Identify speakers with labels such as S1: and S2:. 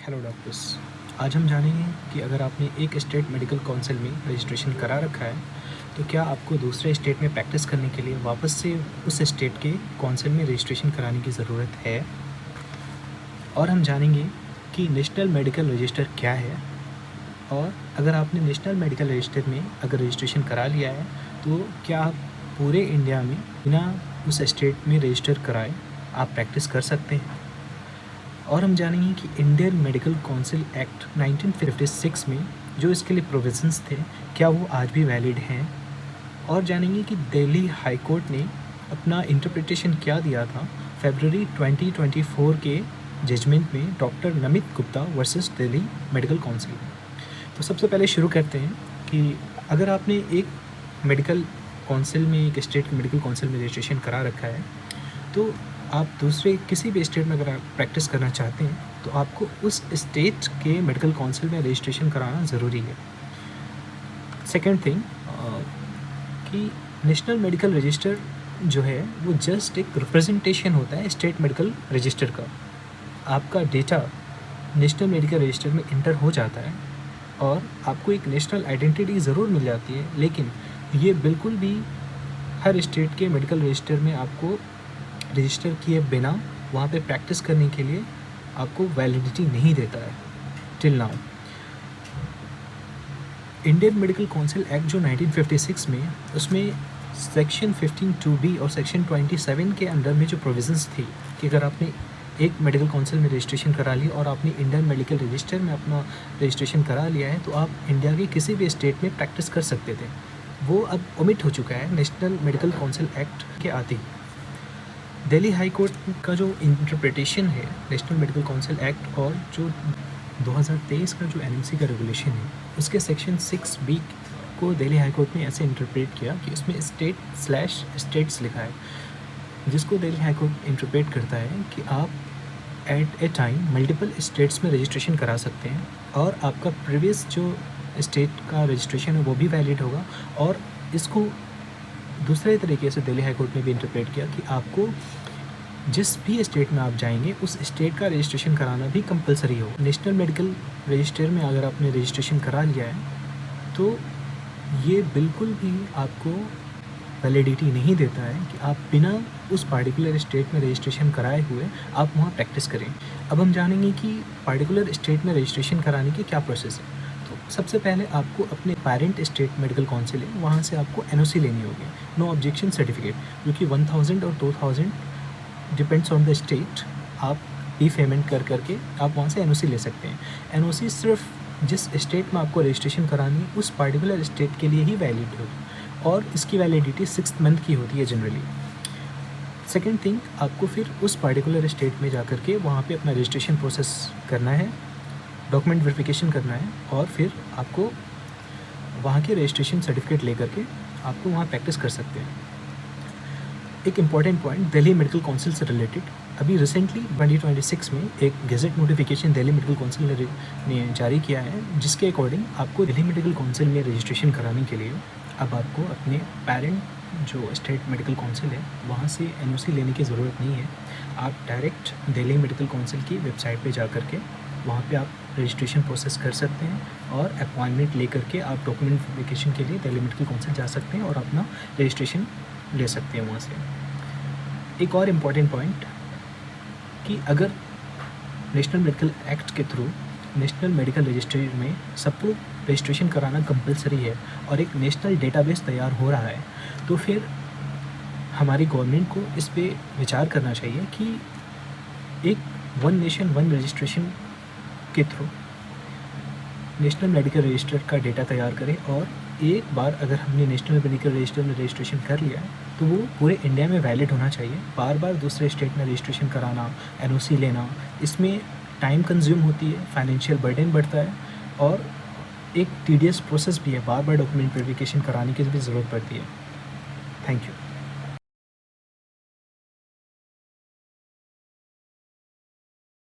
S1: Hello doctors. आज हम जानेंगे कि अगर आपने एक स्टेट मेडिकल काउंसिल में रजिस्ट्रेशन करा रखा है तो क्या आपको दूसरे स्टेट में प्रैक्टिस करने के लिए वापस से उस स्टेट के काउंसिल में रजिस्ट्रेशन कराने की ज़रूरत है। और हम जानेंगे कि नेशनल मेडिकल रजिस्टर क्या है, और अगर आपने नेशनल मेडिकल रजिस्टर में अगर रजिस्ट्रेशन करा लिया है तो क्या आप पूरे इंडिया में बिना उस स्टेट में रजिस्टर कराए आप प्रैक्टिस कर सकते हैं। और हम जानेंगे कि इंडियन मेडिकल काउंसिल एक्ट 1956 में जो इसके लिए प्रोविजंस थे क्या वो आज भी वैलिड हैं। और जानेंगे कि दिल्ली हाई कोर्ट ने अपना इंटरप्रिटेशन क्या दिया था फरवरी 2024 के जजमेंट में doctor Namit Gupta versus Delhi medical council. तो सबसे पहले शुरू करते हैं कि अगर आपने एक मेडिकल काउंसिल में, एक स्टेट मेडिकल काउंसिल में रजिस्ट्रेशन करा रखा है तो आप दूसरे किसी भी स्टेट में अगर आप प्रैक्टिस करना चाहते हैं तो आपको उस स्टेट के मेडिकल काउंसिल में रजिस्ट्रेशन कराना ज़रूरी है। सेकेंड थिंग कि नेशनल मेडिकल रजिस्टर जो है वो जस्ट एक रिप्रेजेंटेशन होता है स्टेट मेडिकल रजिस्टर का। आपका डेटा नेशनल मेडिकल रजिस्टर में इंटर हो जाता है और आपको एक नेशनल आइडेंटिटी ज़रूर मिल जाती है, लेकिन ये बिल्कुल भी हर स्टेट के मेडिकल रजिस्टर में आपको रजिस्टर किए बिना वहाँ पे प्रैक्टिस करने के लिए आपको वैलिडिटी नहीं देता है till now. Indian medical council act जो 1956 में, उसमें सेक्शन 15(2)(b) और सेक्शन 27 के अंडर में जो प्रोविजंस थी कि अगर आपने एक मेडिकल काउंसिल में रजिस्ट्रेशन करा लिया और आपने इंडियन मेडिकल रजिस्टर में अपना रजिस्ट्रेशन करा लिया है तो आप इंडिया के किसी भी स्टेट में प्रैक्टिस कर सकते थे, वो अब ओमिट हो चुका है नेशनल मेडिकल काउंसिल एक्ट के आते ही। दिल्ली हाई कोर्ट का जो इंटरप्रिटेशन है नेशनल मेडिकल काउंसिल एक्ट और जो 2023 का जो एनएमसी का रेगुलेशन है उसके सेक्शन 6(b) को दिल्ली हाई कोर्ट ने ऐसे इंटरप्रेट किया कि उसमें स्टेट्स लिखा है, जिसको दिल्ली हाई कोर्ट इंटरप्रेट करता है कि आप at a time multiple states में रजिस्ट्रेशन करा सकते हैं और आपका प्रीवियस जो स्टेट का रजिस्ट्रेशन है वो भी वैलिड होगा। और इसको दूसरे तरीके से दिल्ली हाई कोर्ट ने भी इंटरप्रेट किया कि आपको जिस भी स्टेट में आप जाएंगे उस स्टेट का रजिस्ट्रेशन कराना भी कंपलसरी हो। नेशनल मेडिकल रजिस्टर में अगर आपने रजिस्ट्रेशन करा लिया है तो ये बिल्कुल भी आपको वैलिडिटी नहीं देता है कि आप बिना उस पार्टिकुलर स्टेट में रजिस्ट्रेशन कराए हुए आप वहाँ प्रैक्टिस करें। अब हम जानेंगे कि पार्टिकुलर स्टेट में रजिस्ट्रेशन कराने की क्या प्रोसेस है। तो सबसे पहले आपको अपने पेरेंट स्टेट मेडिकल काउंसिल है वहाँ से आपको एनओसी लेनी होगी, नो ऑब्जेक्शन सर्टिफिकेट, जो कि 1000 और 2000 डिपेंड्स ऑन द स्टेट। आप ई पेमेंट करके आप वहाँ से एनओसी ले सकते हैं। एनओसी सिर्फ जिस स्टेट में आपको रजिस्ट्रेशन करानी है उस पार्टिकुलर स्टेट के लिए ही वैलिड होगी और इसकी वैलिडिटी 6 मंथ की होती है जनरली। सेकेंड थिंग, आपको फिर उस पार्टिकुलर स्टेट में जा कर के वहाँ पे अपना रजिस्ट्रेशन प्रोसेस करना है, डॉक्यूमेंट वेरिफिकेशन करना है और फिर आपको वहाँ के रजिस्ट्रेशन सर्टिफिकेट ले करके आपको वहाँ प्रैक्टिस कर सकते हैं। एक important point Delhi medical council से रिलेटेड, अभी रिसेंटली 2026 में एक gazette notification Delhi medical council ने जारी किया है, जिसके अकॉर्डिंग आपको दिल्ली मेडिकल काउंसिल में रजिस्ट्रेशन कराने के लिए अब आपको अपने पेरेंट जो स्टेट मेडिकल काउंसिल है वहाँ से एनओसी लेने की ज़रूरत नहीं है। आप डायरेक्ट दिल्ली मेडिकल काउंसिल की वेबसाइट पे जा कर के वहाँ पे आप रजिस्ट्रेशन प्रोसेस कर सकते हैं और अपॉइंटमेंट ले करके आप डॉक्यूमेंट वेरिफिकेशन के लिए दिल्ली मेडिकल काउंसिल जा सकते हैं और अपना रजिस्ट्रेशन ले सकते हैं वहाँ से। एक और इम्पॉर्टेंट पॉइंट कि अगर नेशनल मेडिकल एक्ट के थ्रू नेशनल मेडिकल रजिस्ट्री में सबको रजिस्ट्रेशन कराना कंपलसरी है और एक नेशनल डेटाबेस तैयार हो रहा है, तो फिर हमारी गवर्नमेंट को इस पे विचार करना चाहिए कि एक वन नेशन वन रजिस्ट्रेशन के थ्रू नेशनल मेडिकल रजिस्टर का डेटा तैयार करें। और एक बार अगर हमने नेशनल मेडिकल रजिस्टर में रजिस्ट्रेशन कर लिया है तो वो पूरे इंडिया में वैलिड होना चाहिए। बार बार दूसरे स्टेट में रजिस्ट्रेशन कराना, एनओसी लेना, इसमें टाइम कंज्यूम होती है, फाइनेंशियल बर्डन बढ़ता है और एक टीडियस प्रोसेस भी है, बार बार डॉक्यूमेंट वेरिफिकेशन कराने की भी ज़रूरत पड़ती है। Thank you.